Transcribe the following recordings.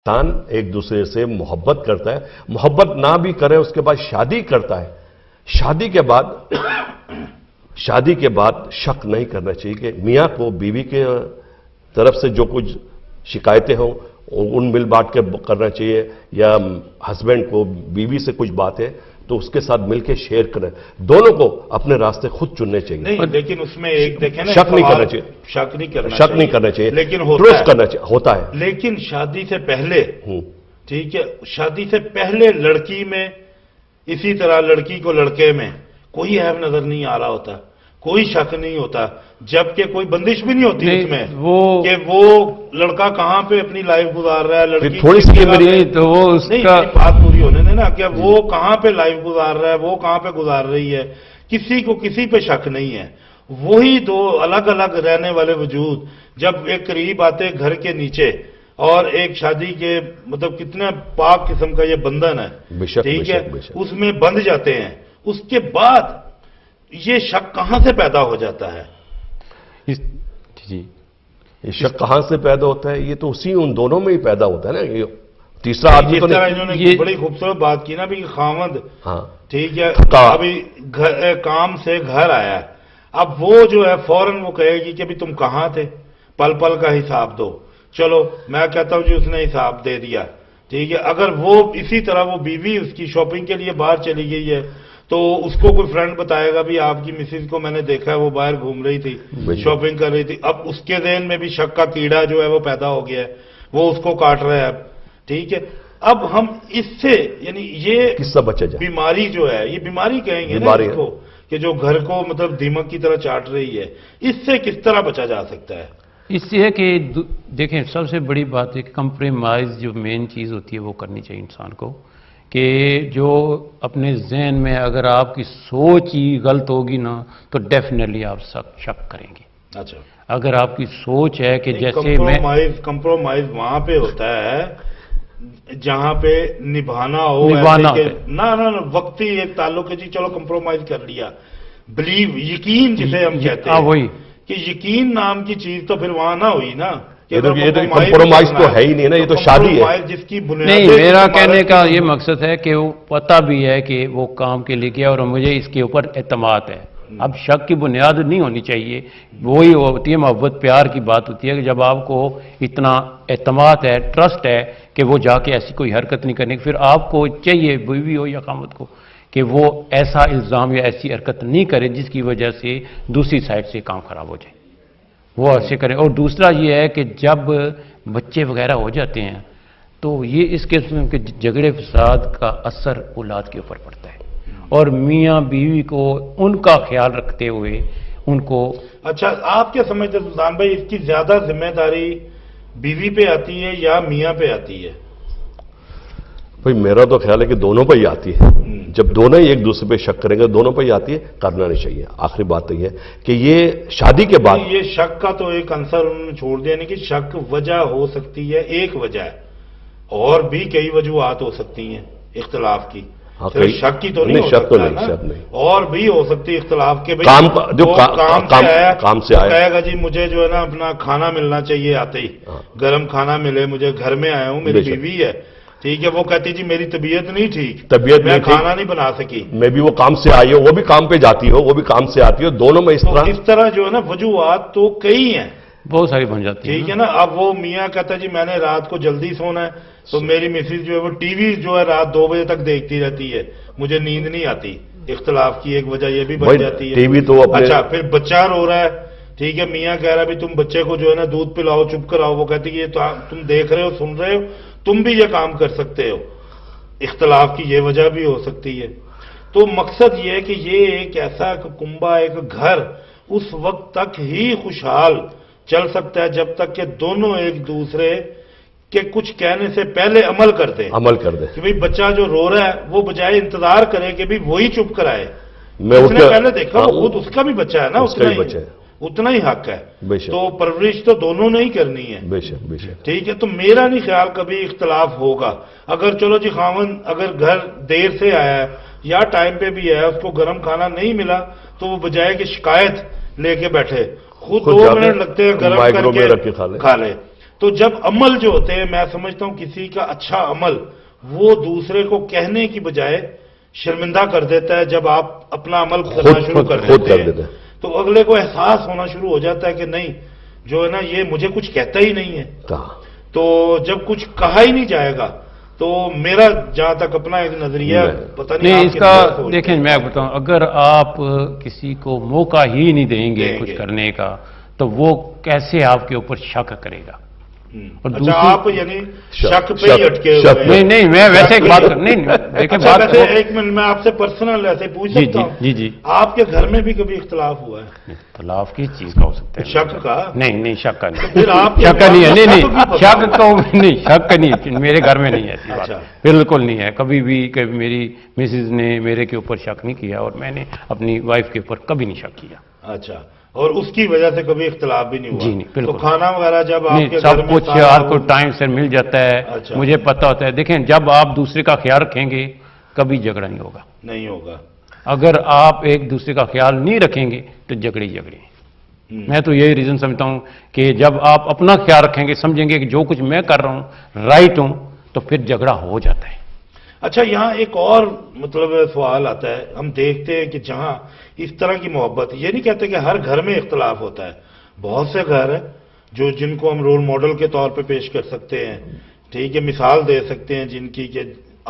انسان ایک دوسرے سے محبت کرتا ہے، محبت نہ بھی کرے اس کے بعد شادی کرتا ہے، شادی کے بعد شک نہیں کرنا چاہیے کہ میاں کو بیوی کے طرف سے جو کچھ شکایتیں ہوں ان مل بانٹ کے کرنا چاہیے، یا ہسبینڈ کو بیوی سے کچھ بات ہے تو اس کے ساتھ مل کے شیئر کریں، دونوں کو اپنے راستے خود چننے چاہیے۔ نہیں لیکن اس میں ایک دیکھیں نا، شک نہیں کرنا چاہیے، شک نہیں کرنا چاہیے لیکن ٹرسٹ کرنا ہوتا ہے۔ لیکن شادی سے پہلے، ٹھیک ہے، شادی سے پہلے لڑکی میں اسی طرح لڑکی کو لڑکے میں کوئی عیب نظر نہیں آ رہا ہوتا، کوئی شک نہیں ہوتا، جبکہ کوئی بندش بھی نہیں ہوتی اس میں کہ وہ لڑکا کہاں پہ اپنی لائف گزار رہا ہے، لڑکی تھوڑی سی تو وہ اس کا بات پوری ہونے دینا کہ وہ کہاں پہ لائف گزار رہا ہے، وہ کہاں پہ گزار رہی ہے، کسی کو کسی پہ شک نہیں ہے۔ وہی دو الگ الگ رہنے والے وجود جب ایک قریب آتے گھر کے نیچے، اور ایک شادی کے مطلب کتنا پاک قسم کا یہ بندھن ہے، ٹھیک ہے، اس میں بندھ جاتے ہیں، اس کے بعد یہ شک کہاں سے پیدا ہو جاتا ہے؟ جی یہ شک کہاں سے پیدا ہوتا ہے؟ یہ تو ان دونوں میں ہی پیدا ہوتا ہے نا، یہ تیسرا آدمی تو انہوں نے بڑی خوبصورت بات کی نا بھی، خاوند ٹھیک ہے ابھی کام سے گھر آیا ہے، اب وہ جو ہے فوراً وہ کہے گی کہ ابھی تم کہاں تھے، پل پل کا حساب دو، چلو میں کہتا ہوں جی اس نے حساب دے دیا، ٹھیک ہے۔ اگر وہ اسی طرح وہ بیوی اس کی شاپنگ کے لیے باہر چلی گئی ہے تو اس کو کوئی فرینڈ بتائے گا بھی آپ کی مسز کو میں نے دیکھا ہے وہ باہر گھوم رہی تھی، شاپنگ کر رہی تھی، اب اس کے ذہن میں بھی شک کا کیڑا جو ہے وہ پیدا ہو گیا ہے، وہ اس کو کاٹ رہا ہے اب، ٹھیک ہے۔ اب ہم اس سے یعنی یہ قصہ بچا جائے، بیماری جو ہے، یہ بیماری کہیں گے نا اس کو کہ جو گھر کو مطلب دیمک کی طرح چاٹ رہی ہے، اس سے کس طرح بچا جا سکتا ہے؟ اس سے ہے کہ دیکھیں سب سے بڑی بات ہے کہ کمپرومائز جو مین چیز ہوتی ہے وہ کرنی چاہیے انسان کو، کہ جو اپنے ذہن میں اگر آپ کی سوچ ہی غلط ہوگی نا تو ڈیفینیٹلی آپ شک کریں گے۔ اچھا، اگر آپ کی سوچ ہے کہ جیسے کمپرومائز وہاں پہ ہوتا ہے جہاں پہ نبھانا ہو، نہ وقتی ایک تعلق ہے جی چلو کمپرومائز کر لیا، بلیو یقین جسے ہم کہتے ہیں، وہی کہ یقین نام کی چیز تو پھر وہاں نہ ہوئی نا، یہ تو کمپرومائز تو ہے ہی نہیں نا، یہ تو شادی ہے جس کی بنیاد۔ نہیں، میرا کہنے کا یہ مقصد ہے کہ وہ پتہ بھی ہے کہ وہ کام کے لیے کیا اور مجھے اس کے اوپر اعتماد ہے، اب شک کی بنیاد نہیں ہونی چاہیے، وہی ہوتی ہے محبت پیار کی بات ہوتی ہے کہ جب آپ کو اتنا اعتماد ہے، ٹرسٹ ہے کہ وہ جا کے ایسی کوئی حرکت نہیں کرنے، پھر آپ کو چاہیے بیوی ہو یا خاوند کو کہ وہ ایسا الزام یا ایسی حرکت نہیں کرے جس کی وجہ سے دوسری سائڈ سے کام خراب ہو جائے، وہ ایسے کریں۔ اور دوسرا یہ ہے کہ جب بچے وغیرہ ہو جاتے ہیں تو یہ اس قسم کے جھگڑے فساد کا اثر اولاد کے اوپر پڑتا ہے، اور میاں بیوی کو ان کا خیال رکھتے ہوئے ان کو۔ اچھا، آپ کیا سمجھتے ہیں سلطان بھائی، اس کی زیادہ ذمہ داری بیوی پہ آتی ہے یا میاں پہ آتی ہے؟ بھائی میرا تو خیال ہے کہ دونوں پہ ہی آتی ہے، جب دونوں ہی ایک دوسرے پہ شک کریں گے دونوں پہ ہی آتی ہے، کرنا نہیں چاہیے۔ آخری بات تو یہ ہے کہ یہ شادی کے بعد یہ شک کا تو ایک عنصر انہوں نے چھوڑ دیا، نہیں کہ شک وجہ ہو سکتی ہے، ایک وجہ ہے، اور بھی کئی وجوہات ہو سکتی ہیں اختلاف کی، شک کی تو نہیں ہو سکتا نا، اور بھی ہو سکتی اختلاف کے کام سے کہے گا جی مجھے جو ہے نا اپنا کھانا ملنا چاہیے آتے ہی، گرم کھانا ملے، مجھے گھر میں آیا ہوں، میری بیوی ہے، ٹھیک ہے، وہ کہتی جی میری طبیعت نہیں ٹھیک، میں کھانا نہیں بنا سکی، میں بھی وہ کام سے آئی ہو، وہ بھی کام پہ جاتی ہو، وہ بھی کام سے آتی ہو، دونوں میں اس طرح جو ہے نا وجوہات تو کئی ہیں، بہت ساری بن جاتی ہیں، ٹھیک ہے نا۔ اب وہ میاں کہتا ہے جی میں نے رات کو جلدی سونا ہے تو میری مسز جو ہے وہ ٹی وی جو ہے رات 2 بجے تک دیکھتی رہتی ہے، مجھے نیند نہیں آتی، اختلاف کی ایک وجہ یہ بھی بن جاتی ہے۔ اچھا، پھر بچہ رو رہا ہے، ٹھیک ہے، میاں کہہ رہا ہے بھی تم بچے کو جو ہے نا دودھ پلاؤ، چپ کراؤ، وہ کہتی ہے یہ تم دیکھ رہے ہو، سن رہے ہو، تم بھی یہ کام کر سکتے ہو، اختلاف کی یہ وجہ بھی ہو سکتی ہے۔ تو مقصد یہ ہے کہ یہ ایک ایسا کنبہ، ایک گھر اس وقت تک ہی خوشحال چل سکتا ہے جب تک کہ دونوں ایک دوسرے کے کچھ کہنے سے پہلے عمل کر دیں کہ بھئی بچہ جو رو رہا ہے وہ بجائے انتظار کرے کہ بھی وہی چپ کرائے، اس نے پہلے دیکھا وہ خود اس کا بھی بچہ ہے نا، اتنا ہی حق ہے، تو پرورش تو دونوں نے ہی کرنی ہے، ٹھیک ہے۔ تو میرا نہیں خیال کبھی اختلاف ہوگا، اگر چلو جی خاوند اگر گھر دیر سے آیا ہے یا ٹائم پہ بھی ہے، اس کو گرم کھانا نہیں ملا تو وہ بجائے کہ شکایت لے کے بیٹھے، خود 2 منٹ لگتے ہیں گرم کر کے کھا لے، تو جب عمل جو ہوتے ہیں، میں سمجھتا ہوں کسی کا اچھا عمل وہ دوسرے کو کہنے کی بجائے شرمندہ کر دیتا ہے. جب آپ اپنا عمل کرنا شروع کر دیتے ہیں تو اگلے کو احساس ہونا شروع ہو جاتا ہے کہ نہیں جو ہے نا یہ مجھے کچھ کہتا ہی نہیں ہے. تو جب کچھ کہا ہی نہیں جائے گا تو میرا جہاں تک اپنا ایک نظریہ پتہ نہیں اس کا دیکھیں میں بتاؤں، اگر آپ کسی کو موقع ہی نہیں دیں گے کچھ کرنے کا تو وہ کیسے آپ کے اوپر شک کرے گا؟ اچھا آپ یعنی شک پہ ہی اٹکے ہوئے ہیں؟ نہیں میں ویسے ایک بات نہیں دیکھیں بات ایک منٹ میں آپ سے پرسنل ایسے پوچھ سکتا ہوں؟ جی آپ کے گھر میں بھی کبھی اختلاف ہوا ہے؟ اختلاف کس چیز کا ہو سکتا ہے؟ شک کا؟ نہیں شک کا نہیں. پھر آپ شک کا نہیں ہے. نہیں شک کا نہیں، شک کا نہیں، میرے گھر میں نہیں ہے ایسی بات، بالکل نہیں ہے. کبھی بھی میری مسز نے میرے کے اوپر شک نہیں کیا اور میں نے اپنی وائف کے اوپر کبھی نہیں شک کیا. اچھا، اور اس کی وجہ سے کبھی اختلاف بھی نہیں ہوا؟ جی نہیں، بالکل. تو کھانا وغیرہ جب آپ کے سب کچھ آپ کو ٹائم سے مل جاتا ہے. مجھے پتہ ہوتا ہے. دیکھیں جب آپ دوسرے کا خیال رکھیں گے کبھی جھگڑا نہیں ہوگا. نہیں ہوگا. اگر آپ ایک دوسرے کا خیال نہیں رکھیں گے تو جھگڑے. میں تو یہی ریزن سمجھتا ہوں کہ جب آپ اپنا خیال رکھیں گے، سمجھیں گے کہ جو کچھ میں کر رہا ہوں رائٹ ہوں، تو پھر جھگڑا ہو جاتا ہے. اچھا یہاں ایک اور مطلب سوال آتا ہے، ہم دیکھتے ہیں کہ جہاں اس طرح کی محبت، یہ نہیں کہتے کہ ہر گھر میں اختلاف ہوتا ہے، بہت سے گھر ہیں جو جن کو ہم رول ماڈل کے طور پہ پیش کر سکتے ہیں، ٹھیک ہے، مثال دے سکتے ہیں جن کی کہ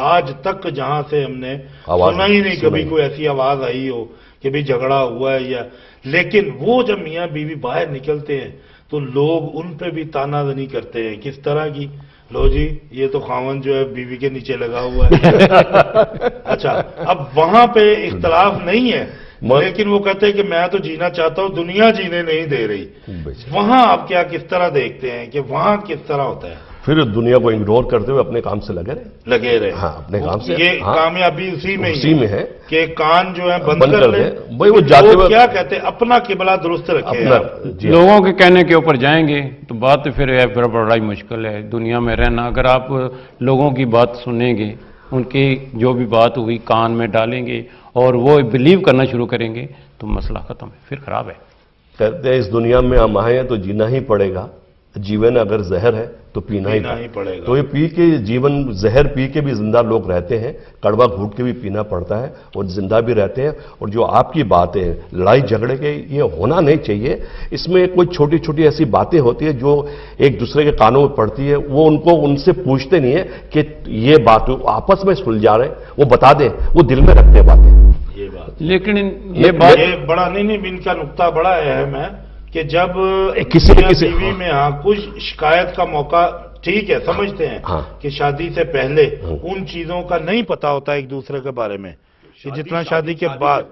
آج تک جہاں سے ہم نے سنا ہی نہیں کبھی کوئی ایسی آواز آئی ہو کہ بھی جھگڑا ہوا ہے یا، لیکن وہ جب میاں بیوی باہر نکلتے ہیں تو لوگ ان پہ بھی تانا زنی کرتے ہیں. کس طرح کی؟ لو جی یہ تو خاوند جو ہے بیوی کے نیچے لگا ہوا ہے. اچھا اب وہاں پہ اختلاف نہیں ہے لیکن وہ کہتے ہیں کہ میں تو جینا چاہتا ہوں، دنیا جینے نہیں دے رہی. وہاں آپ کیا کس طرح دیکھتے ہیں کہ وہاں کس طرح ہوتا ہے؟ پھر دنیا کو اگنور کرتے ہوئے اپنے کام سے لگے رہے. ہاں اپنے کام سے. یہ کامیابی اسی میں ہے کہ کان جو ہے بند کر لیں. وہ جاتے ہوئے کیا کہتے ہیں اپنا قبلہ درست رکھیں. لوگوں کے کہنے کے اوپر جائیں گے تو بات پھر بڑا ہی مشکل ہے دنیا میں رہنا. اگر آپ لوگوں کی بات سنیں گے، ان کی جو بھی بات ہوئی کان میں ڈالیں گے اور وہ بلیو کرنا شروع کریں گے تو مسئلہ ختم ہے، پھر خراب ہے. کہتے ہیں اس دنیا میں ہم آئے ہیں تو جینا ہی پڑے گا، جیون اگر زہر ہے تو پینا ہی پڑے گا. تو یہ پی کے جیون زہر پی کے بھی زندہ لوگ رہتے ہیں، کڑوا گھونٹ کے بھی پینا پڑتا ہے اور زندہ بھی رہتے ہیں. اور جو آپ کی باتیں لڑائی جھگڑے کے یہ ہونا نہیں چاہیے. اس میں کوئی چھوٹی چھوٹی ایسی باتیں ہوتی ہیں جو ایک دوسرے کے کانوں میں پڑتی ہے، وہ ان سے پوچھتے نہیں ہے کہ یہ بات آپس میں سلجھا رہے ہیں، وہ بتا دیں، وہ دل میں رکھتے ہیں باتیں. لیکن یہ بات بڑا نہیں ان کا نقطہ بڑا اہم ہے کہ جب کسی بیوی میں کچھ شکایت کا موقع، ٹھیک ہے سمجھتے ہیں کہ شادی سے پہلے ان چیزوں کا نہیں پتا ہوتا ایک دوسرے کے بارے میں کہ جتنا شادی کے بعد.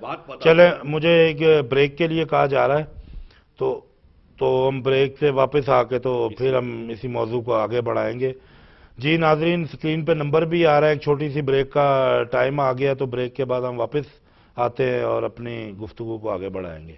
چلیں مجھے ایک بریک کے لیے کہا جا رہا ہے تو ہم بریک سے واپس آ کے تو پھر ہم اسی موضوع کو آگے بڑھائیں گے. جی ناظرین اسکرین پہ نمبر بھی آ رہا ہے، ایک چھوٹی سی بریک کا ٹائم آ گیا تو بریک کے بعد ہم واپس آتے ہیں اور اپنی گفتگو کو آگے بڑھائیں گے.